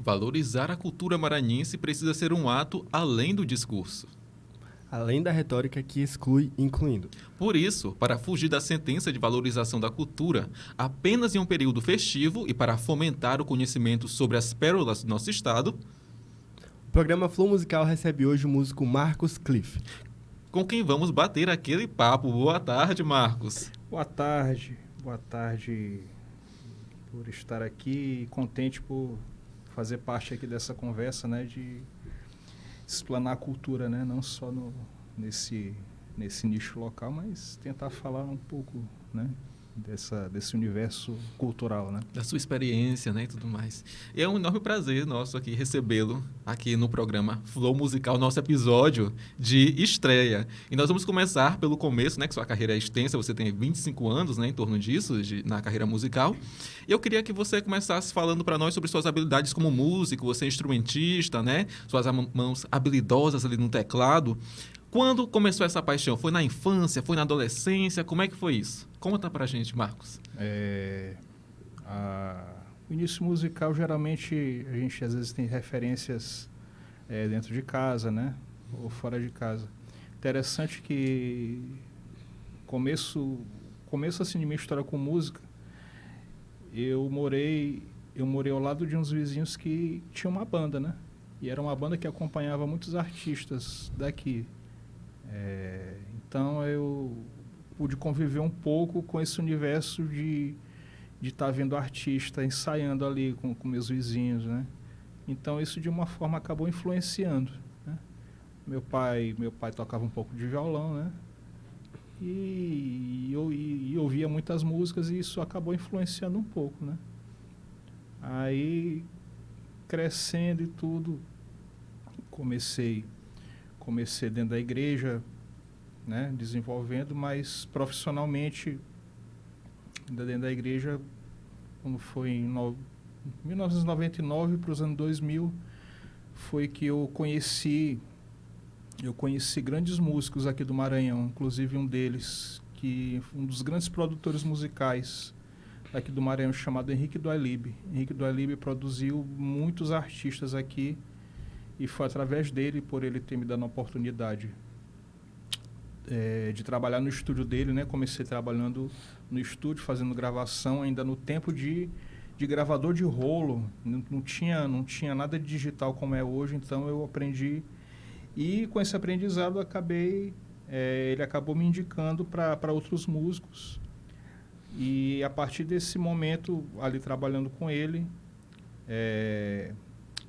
Valorizar a cultura maranhense precisa ser um ato além do discurso. Além da retórica que exclui, incluindo. Por isso, para fugir da sentença de valorização da cultura apenas em um período festivo e para fomentar o conhecimento sobre as pérolas do nosso estado, O programa Flow Musical recebe hoje o músico Marcos Cliff. com quem vamos bater aquele papo. Boa tarde, Marcos. Boa tarde por estar aqui e contente por fazer parte aqui dessa conversa, né, de explanar a cultura, né, não só nesse nicho local, mas tentar falar um pouco, né, desse universo cultural, né. Da sua experiência, né, e tudo mais. E é um enorme prazer nosso aqui recebê-lo aqui no programa Flow Musical, nosso episódio de estreia. E nós vamos começar pelo começo, né, que sua carreira é extensa, você tem 25 anos, né, em torno disso, na carreira musical. E eu queria que você começasse falando para nós sobre suas habilidades como músico, você é instrumentista, né, suas mãos habilidosas ali no teclado. Quando começou essa paixão? Foi na infância? Foi na adolescência? Como é que foi isso? Conta pra gente, Marcos. O início musical, geralmente, a gente às vezes tem referências dentro de casa, né? Ou fora de casa. Interessante que começo assim de minha história com música, eu morei ao lado de uns vizinhos que tinham uma banda, né? E era uma banda que acompanhava muitos artistas daqui. Então eu pude conviver um pouco com esse universo de estar vendo artista ensaiando ali com meus vizinhos, né? Então isso de uma forma acabou influenciando, né? Meu pai tocava um pouco de violão, né? E eu ouvia muitas músicas e isso acabou influenciando um pouco, né? Aí crescendo e tudo, comecei dentro da igreja, né, desenvolvendo, mas profissionalmente, ainda dentro da igreja, quando foi em 1999 para os anos 2000, foi que eu conheci grandes músicos aqui do Maranhão, inclusive um deles, um dos grandes produtores musicais aqui do Maranhão, chamado Henrique do Alibe. Henrique do Alibe produziu muitos artistas aqui, e foi através dele, por ele ter me dado a oportunidade de trabalhar no estúdio dele, né? Comecei trabalhando no estúdio, fazendo gravação, ainda no tempo de gravador de rolo. Não tinha nada de digital como é hoje, então eu aprendi. E com esse aprendizado, ele acabou me indicando para outros músicos. E a partir desse momento, ali trabalhando com ele,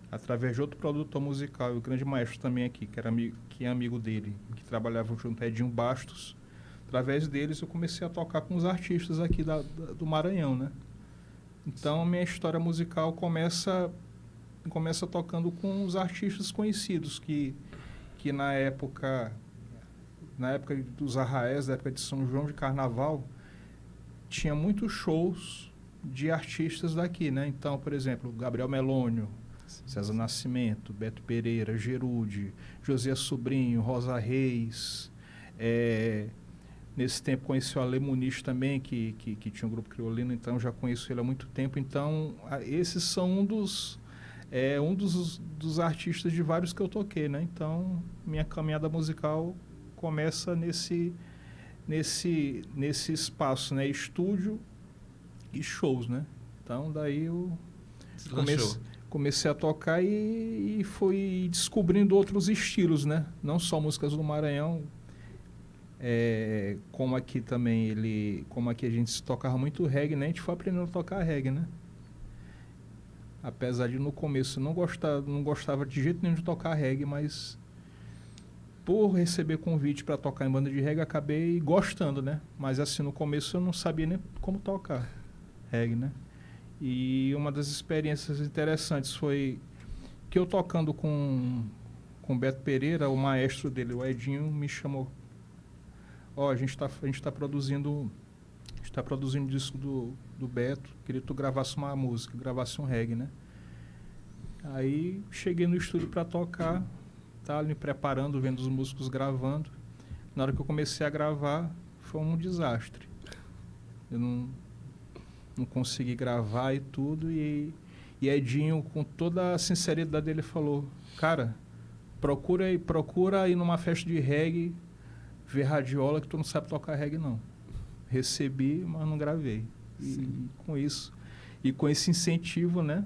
através de outro produtor musical, e o grande maestro também aqui, que é amigo dele, que trabalhava junto, Edinho Bastos. Através deles eu comecei a tocar com os artistas aqui do Maranhão, né? Então minha história musical começa tocando com os artistas conhecidos, que na época dos arraés, da época de São João de Carnaval, tinha muitos shows de artistas daqui, né? Então, por exemplo, Gabriel Melônio, César Nascimento, Beto Pereira, Gerude, José Sobrinho, Rosa Reis. Nesse tempo conheci o Ale Muniz também, que tinha um grupo criolino, então já conheço ele há muito tempo. Então, esses são um dos artistas de vários que eu toquei, né? Então, minha caminhada musical começa nesse espaço, né? Estúdio e shows, né? Então, daí eu comecei a tocar e fui descobrindo outros estilos, né? Não só músicas do Maranhão, como aqui também como aqui a gente tocava muito reggae, né? A gente foi aprendendo a tocar reggae, né? Apesar de no começo não gostava de jeito nenhum de tocar reggae, mas por receber convite para tocar em banda de reggae, acabei gostando, né? Mas assim, no começo eu não sabia nem como tocar reggae, né? E uma das experiências interessantes foi que eu tocando com Beto Pereira, o maestro dele, o Edinho, me chamou. A gente tá produzindo um disco do Beto, queria que tu gravasse uma música, gravasse um reggae, né? Aí cheguei no estúdio para tocar, tava me preparando, vendo os músicos gravando. Na hora que eu comecei a gravar, foi um desastre. Eu não consegui gravar e tudo, e E Edinho, com toda a sinceridade dele, falou, cara, procura ir numa festa de reggae, ver radiola, que tu não sabe tocar reggae, não. Recebi, mas não gravei. E com isso, e com esse incentivo, né,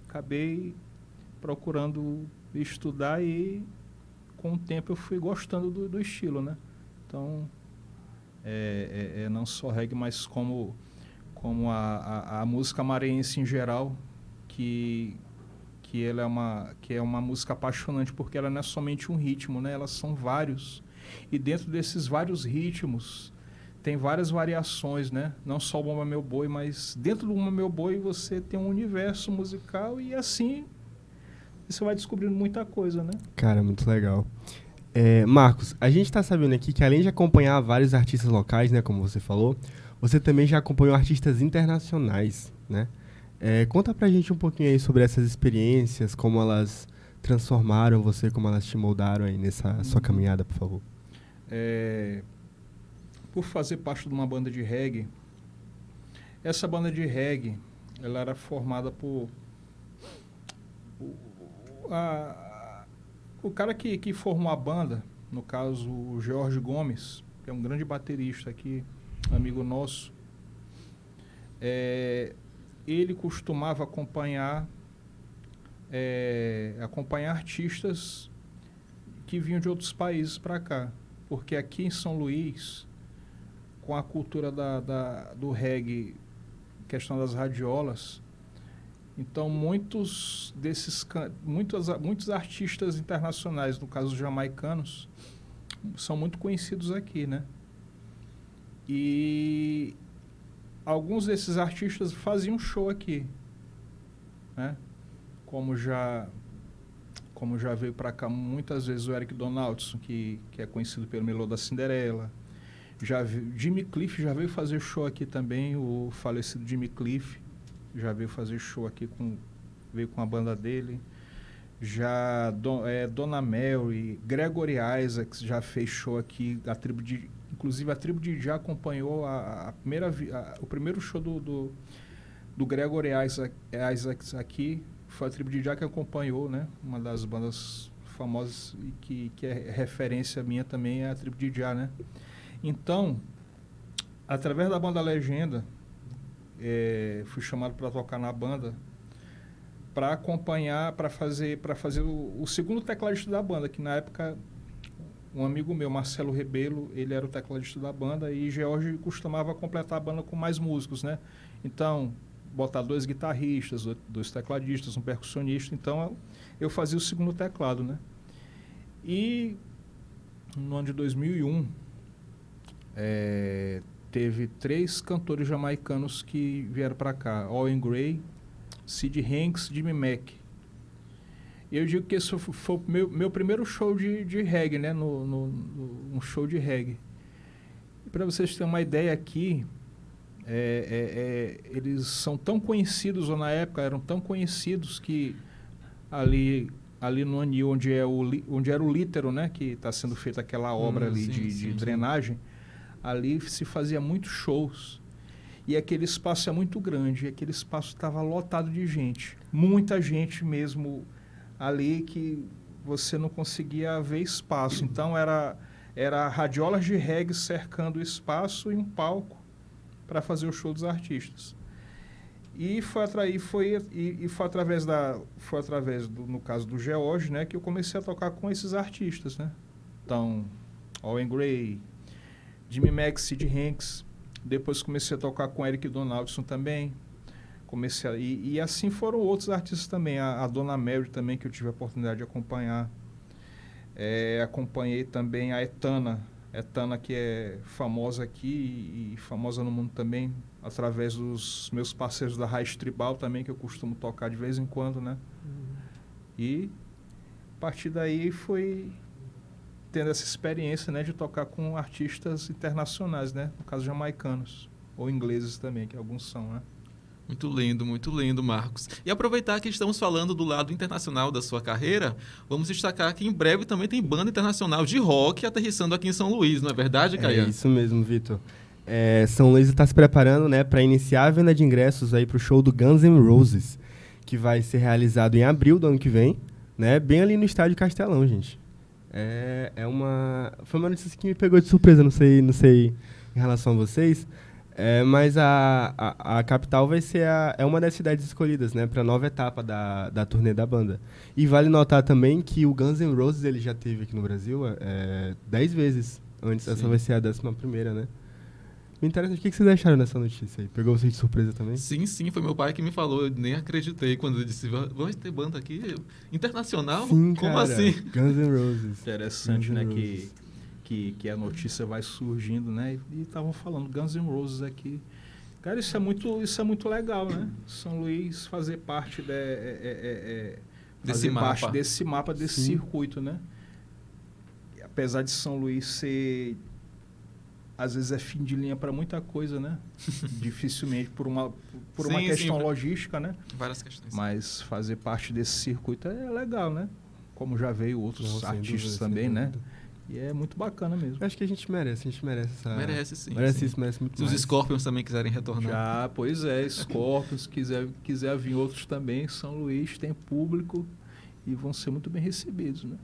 acabei procurando estudar e com o tempo eu fui gostando do estilo, né? Então, não só reggae, mas como a música maranhense em geral, que é uma música apaixonante, porque ela não é somente um ritmo, né? Elas são vários. E dentro desses vários ritmos, tem várias variações, né? Não só o Bumba Meu Boi, mas dentro do Bumba Meu Boi você tem um universo musical e assim você vai descobrindo muita coisa, né? Cara, muito legal. Marcos, a gente tá sabendo aqui que além de acompanhar vários artistas locais, né, como você falou, você também já acompanhou artistas internacionais, né? Conta pra gente um pouquinho aí sobre essas experiências, como elas transformaram você, como elas te moldaram aí nessa sua caminhada, por favor. Por fazer parte de uma banda de reggae, essa banda de reggae, ela era formada por... O cara que formou a banda, no caso o Jorge Gomes, que é um grande baterista aqui, amigo nosso, ele costumava acompanhar artistas que vinham de outros países para cá, porque aqui em São Luís, com a cultura do reggae, questão das radiolas, então muitos artistas internacionais, no caso os jamaicanos, são muito conhecidos aqui, né? E alguns desses artistas faziam show aqui, né? Como já veio para cá muitas vezes o Eric Donaldson, que é conhecido pelo Melô da Cinderela. Jimmy Cliff já veio fazer show aqui também, o falecido Jimmy Cliff já veio fazer show aqui, veio com a banda dele. Já Dona Mary, Gregory Isaacs já fez show aqui, inclusive a tribo de já acompanhou o primeiro show do Gregory Isaacs aqui, foi a tribo de já que acompanhou, né? Uma das bandas famosas e que é referência minha também é a tribo de já, né? Então, através da banda Legenda, fui chamado para tocar na banda, para acompanhar, para fazer o segundo tecladista da banda, que na época um amigo meu, Marcelo Rebelo, ele era o tecladista da banda e George costumava completar a banda com mais músicos, né? Então, botar 2 guitarristas, 2 tecladistas, um percussionista, então eu fazia o segundo teclado, né? E no ano de 2001, teve 3 cantores jamaicanos que vieram para cá, Owen Gray, Sid Hanks, Jimmy Mack. Eu digo que esse foi o meu primeiro show de reggae, né? Um show de reggae. E para vocês terem uma ideia aqui, eles são tão conhecidos, ou na época eram tão conhecidos, que ali no anil onde era o Lítero, né? Que está sendo feita aquela obra ali de drenagem, ali se fazia muitos shows. E aquele espaço é muito grande, e aquele espaço estava lotado de gente. Muita gente mesmo ali que você não conseguia ver espaço. Então, era radiolas de reggae cercando o espaço e um palco para fazer o show dos artistas. E foi através no caso do George, né, que eu comecei a tocar com esses artistas, né? Então, Owen Gray, Jimmy Mack, Sid Hanks. Depois comecei a tocar com Eric Donaldson também. E assim foram outros artistas também. A Dona Mary também, que eu tive a oportunidade de acompanhar. Acompanhei também a Etana, que é famosa aqui e famosa no mundo também, através dos meus parceiros da Raiz Tribal também, que eu costumo tocar de vez em quando, né? E a partir daí foi tendo essa experiência, né, de tocar com artistas internacionais, né? No caso, jamaicanos, ou ingleses também, que alguns são, né? Muito lindo, Marcos. E aproveitar que estamos falando do lado internacional da sua carreira, vamos destacar que em breve também tem banda internacional de rock aterrissando aqui em São Luís, não é verdade, Caian? É isso mesmo, Vitor. São Luís está se preparando, né, para iniciar a venda de ingressos aí para o show do Guns N' Roses. que vai ser realizado em abril do ano que vem, né? Bem ali no Estádio Castelão, gente. Foi uma notícia que me pegou de surpresa, não sei em relação a vocês, mas a capital vai ser uma das cidades escolhidas, né, para a nova etapa da turnê da banda. E vale notar também que o Guns N' Roses ele já esteve aqui no Brasil 10 vezes. Antes, essa vai ser a 11ª, né? Me interessa, o que vocês acharam dessa notícia aí? Pegou vocês de surpresa também? Sim, foi meu pai que me falou, eu nem acreditei quando ele disse, vai ter banda aqui internacional? Sim, Como cara, assim? Guns N' Roses. Interessante, Guns né, N' Roses. que a notícia vai surgindo, né, e estavam falando Guns N' Roses aqui. Cara, isso é muito legal, né? São Luís fazer parte desse mapa, desse Sim. circuito, né? E apesar de São Luís ser, às vezes é fim de linha para muita coisa, né? Dificilmente por uma questão logística, né? Várias questões. Mas fazer parte desse circuito é legal, né? Como já veio outros artistas também, né? E é muito bacana mesmo. Eu acho que a gente merece essa... Merece sim. Merece isso, merece muito Se mais. os Scorpions também quiserem retornar. Já, pois é, Scorpions, quiser vir outros também, São Luís tem público e vão ser muito bem recebidos, né?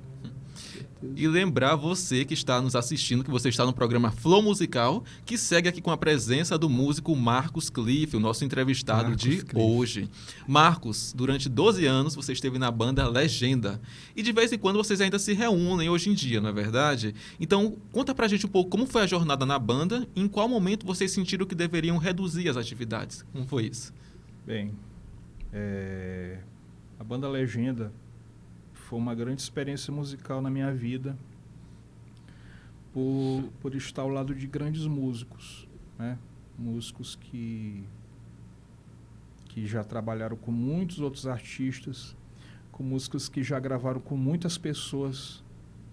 E lembrar você que está nos assistindo, que você está no programa Flow Musical, que segue aqui com a presença do músico Marcos Cliff, o nosso entrevistado de hoje. Marcos, durante 12 anos você esteve na banda Legenda. E de vez em quando vocês ainda se reúnem hoje em dia, não é verdade? Então, conta pra gente um pouco como foi a jornada na banda e em qual momento vocês sentiram que deveriam reduzir as atividades. Como foi isso? Bem, a banda Legenda foi uma grande experiência musical na minha vida por estar ao lado de grandes músicos, né? Músicos que já trabalharam com muitos outros artistas, com músicos que já gravaram com muitas pessoas,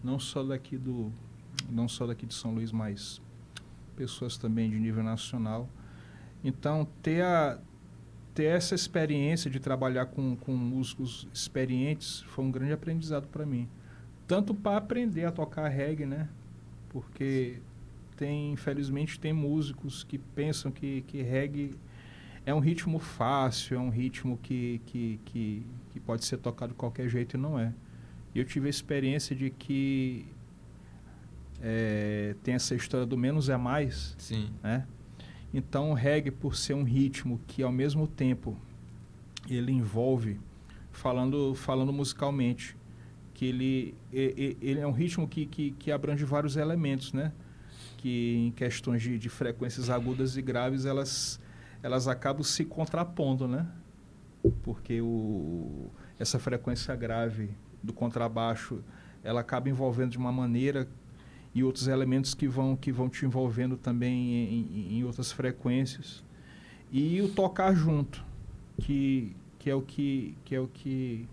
não só daqui de São Luís, mas pessoas também de nível nacional. Então, ter essa experiência de trabalhar com músicos experientes foi um grande aprendizado para mim. Tanto para aprender a tocar reggae, né? Porque infelizmente, tem músicos que pensam que reggae é um ritmo fácil, é um ritmo que pode ser tocado de qualquer jeito e não é. E eu tive a experiência de que tem essa história do menos é mais. Sim. Né? Então, o reggae, por ser um ritmo que, ao mesmo tempo, ele envolve, falando musicalmente, que ele é um ritmo que abrange vários elementos, né? Que, em questões de frequências agudas e graves, elas acabam se contrapondo, né? Porque essa frequência grave do contrabaixo, ela acaba envolvendo de uma maneira, e outros elementos que vão te envolvendo também em outras frequências. E o tocar junto, que é o que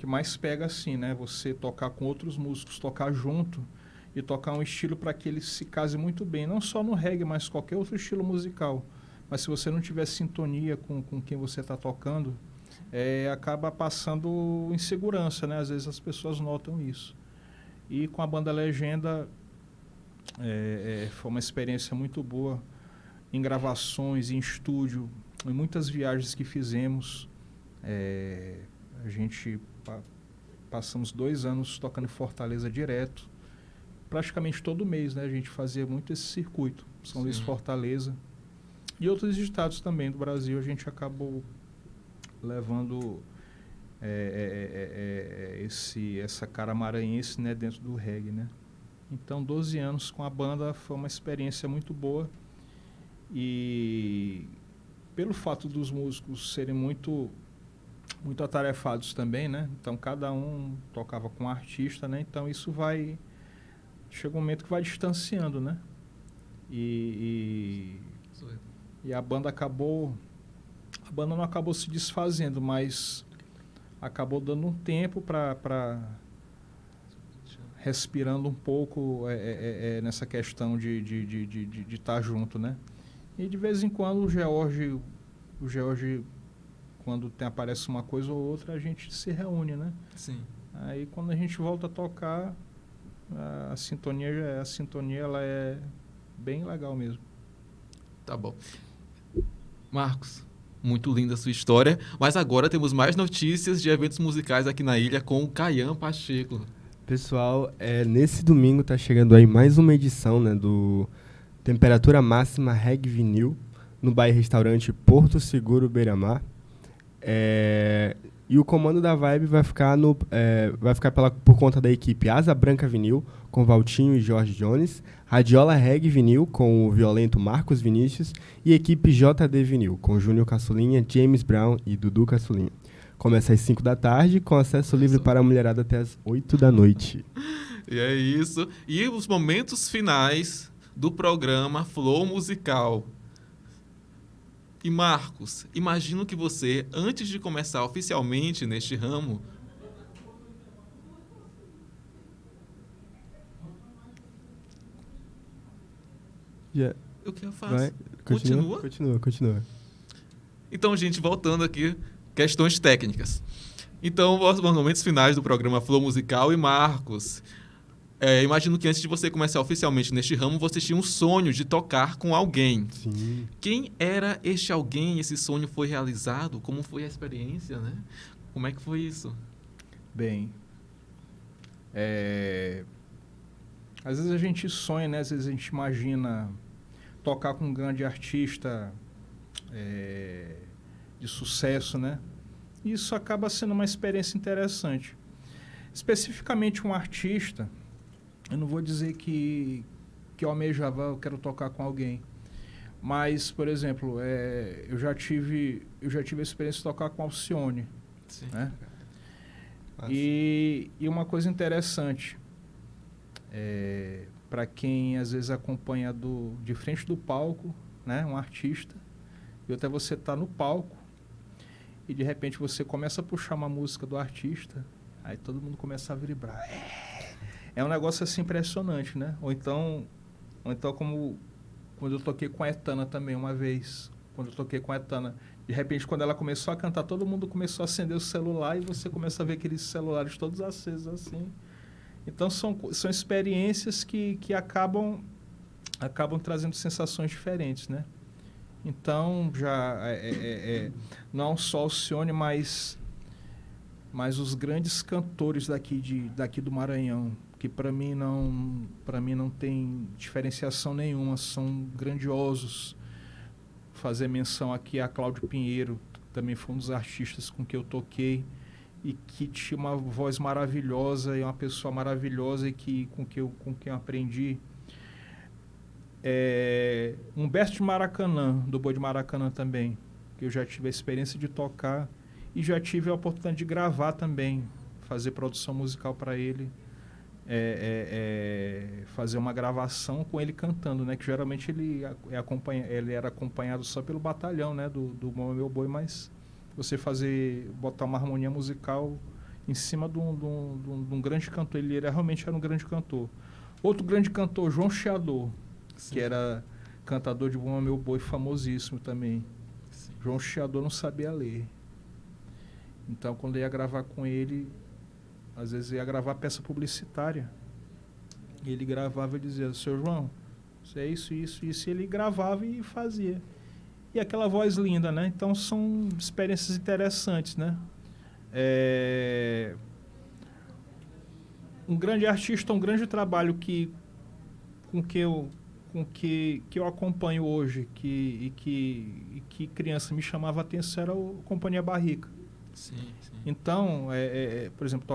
mais pega assim, né? Você tocar com outros músicos, tocar junto e tocar um estilo para que ele se case muito bem, não só no reggae, mas qualquer outro estilo musical. Mas se você não tiver sintonia com quem você está tocando, acaba passando insegurança, né? Às vezes as pessoas notam isso. E com a banda Legenda foi uma experiência muito boa em gravações, em estúdio, em muitas viagens que fizemos. A gente passamos 2 anos tocando em Fortaleza direto, praticamente todo mês, né? A gente fazia muito esse circuito, São Luís, Fortaleza. E outros estados também do Brasil, a gente acabou levando essa cara maranhense, né, dentro do reggae, né? Então, 12 anos com a banda foi uma experiência muito boa. E pelo fato dos músicos serem muito atarefados também, né? Então, cada um tocava com um artista, né? Então, isso chega um momento que vai distanciando, né? E a banda não acabou se desfazendo, mas acabou dando um tempo para respirando um pouco nessa questão de estar junto, né? E de vez em quando o George, quando aparece uma coisa ou outra, a gente se reúne, né? Sim. Aí quando a gente volta a tocar, a sintonia ela é bem legal mesmo. Tá bom. Marcos, Muito linda a sua história. Mas agora temos mais notícias de eventos musicais aqui na ilha com o Caian Pacheco. Pessoal, nesse domingo tá chegando aí mais uma edição, né, do Temperatura Máxima Reggae Vinil, no Bar e Restaurante Porto Seguro Beira-Mar. E o comando da Vibe vai ficar, por conta da equipe Asa Branca Vinil, com Valtinho e Jorge Jones, Radiola Reggae Vinil, com o violento Marcos Vinícius, e equipe JD Vinil, com Júnior Caçulinha, James Brown e Dudu Caçulinha. Começa às 5 da tarde, com acesso livre para a mulherada até às 8 da noite. E é isso. E os momentos finais do programa Flow Musical. E Marcos, imagino que você, antes de começar oficialmente neste ramo... O que eu faço? Vai, continua. Então, gente, voltando aqui, questões técnicas. Então, os momentos finais do programa Flow Musical. E Marcos, imagino que antes de você começar oficialmente neste ramo, você tinha um sonho de tocar com alguém. Sim. Quem era este alguém? Esse sonho foi realizado? Como foi a experiência, né? Como é que foi isso? Bem, às vezes a gente sonha, né? Às vezes a gente imagina tocar com um grande artista de sucesso, né? E isso acaba sendo uma experiência interessante. Especificamente um artista, eu não vou dizer que eu almejava, eu quero tocar com alguém. Mas, por exemplo, eu já tive a experiência de tocar com Alcione. Sim. Né? E uma coisa interessante, para quem às vezes acompanha de frente do palco, né, um artista, e até você tá no palco, e de repente você começa a puxar uma música do artista, aí todo mundo começa a vibrar. É um negócio assim impressionante, né? Ou então como quando eu toquei com a Etana também uma vez. Quando eu toquei com a Etana, de repente quando ela começou a cantar, todo mundo começou a acender o celular e você começa a ver aqueles celulares todos acesos assim. Então são experiências que acabam trazendo sensações diferentes, né? Então já não só o Alcione, mas os grandes cantores daqui do Maranhão, que para mim não tem diferenciação nenhuma, são grandiosos. Fazer menção aqui a Cláudio Pinheiro, que também foi um dos artistas com que eu toquei e que tinha uma voz maravilhosa e uma pessoa maravilhosa e com quem eu aprendi. Humberto de Maracanã, do Boi de Maracanã também, que eu já tive a experiência de tocar e já tive a oportunidade de gravar também, fazer produção musical para ele, fazer uma gravação com ele cantando, né? Que geralmente ele era acompanhado só pelo batalhão, né? Do Meu Boi, mas você botar uma harmonia musical em cima de um grande cantor, ele realmente era um grande cantor. Outro grande cantor, João Chiador, que era cantador de Bom Meu Boi, famosíssimo também. Sim. João Chiador não sabia ler. Então, quando eu ia gravar com ele, às vezes eu ia gravar peça publicitária. E ele gravava e dizia, seu João, isso é isso, isso, isso. E ele gravava e fazia. E aquela voz linda, né? Então, são experiências interessantes, né? Um grande artista, um grande trabalho com que eu acompanho hoje, que criança me chamava a atenção, era a Companhia Barrica. Sim, sim. Então, por exemplo,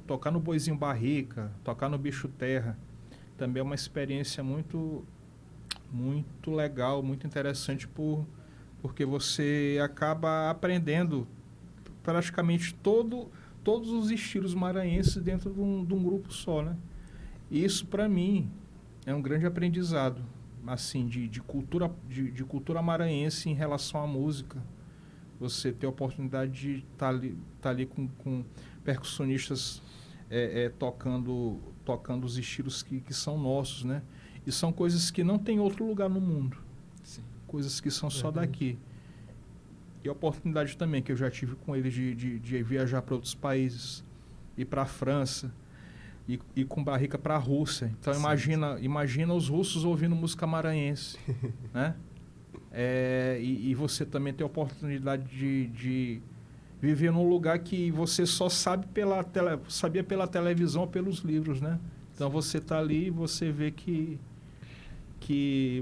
tocar no Boizinho Barrica, tocar no Bicho Terra, também é uma experiência muito, muito legal, muito interessante, porque você acaba aprendendo praticamente todos os estilos maranhenses dentro de um grupo só, né? E isso, para mim, é um grande aprendizado, assim, de cultura maranhense em relação à música. Você ter a oportunidade de estar ali com percussionistas tocando os estilos que são nossos, né? E são coisas que não tem outro lugar no mundo. Sim. Coisas que são só daqui. E a oportunidade também que eu já tive com ele de viajar para outros países, ir para a França, e com Barrica para a Rússia. Então, imagina os russos ouvindo música maranhense, né? E você também tem a oportunidade de viver num lugar que você só sabia pela televisão ou pelos livros, né? Então você está ali e você vê que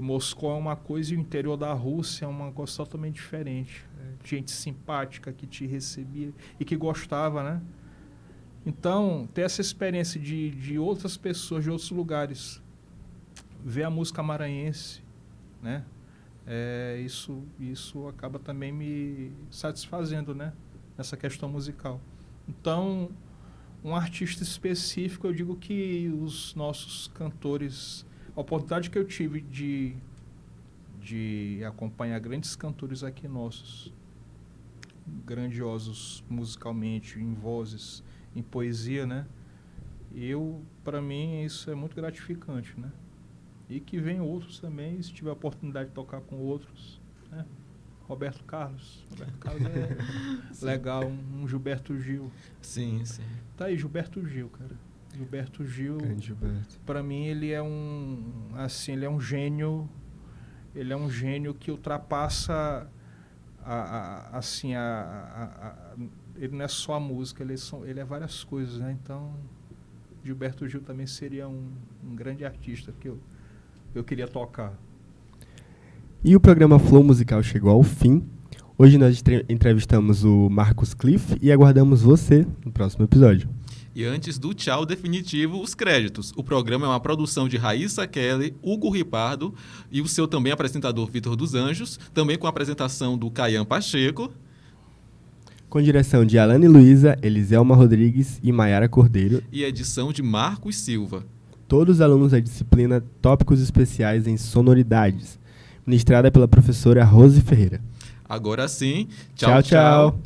Moscou é uma coisa e o interior da Rússia é uma coisa totalmente diferente. Gente simpática que te recebia e que gostava, né? Então, ter essa experiência de outras pessoas, de outros lugares, ver a música maranhense, né? Isso acaba também me satisfazendo, né? Nessa questão musical. Então, um artista específico, eu digo que os nossos cantores, a oportunidade que eu tive de acompanhar grandes cantores aqui nossos, grandiosos musicalmente, em vozes, em poesia, né? Para mim, isso é muito gratificante, né? E que venham outros também, se tiver a oportunidade de tocar com outros, né? Roberto Carlos é legal, um Gilberto Gil. Sim, sim. Tá aí, Gilberto Gil, cara. Gilberto Gil, para mim, ele é ele é um gênio. Ele é um gênio que ultrapassa ele não é só a música, ele é várias coisas, né? Então, Gilberto Gil também seria um grande artista que eu queria tocar. E o programa Flow Musical chegou ao fim. Hoje nós entrevistamos o Marcos Cliff e aguardamos você no próximo episódio. E antes do tchau definitivo, os créditos. O programa é uma produção de Raíssa Kelly, Hugo Ripardo e o seu também apresentador Vitor dos Anjos, também com a apresentação do Caian Pacheco. Com direção de Alane Luiza, Eliselma Rodrigues e Maiara Cordeiro. E edição de Marcos Silva. Todos os alunos da disciplina Tópicos Especiais em Sonoridades, ministrada pela professora Rose Ferreira. Agora sim, Tchau, tchau.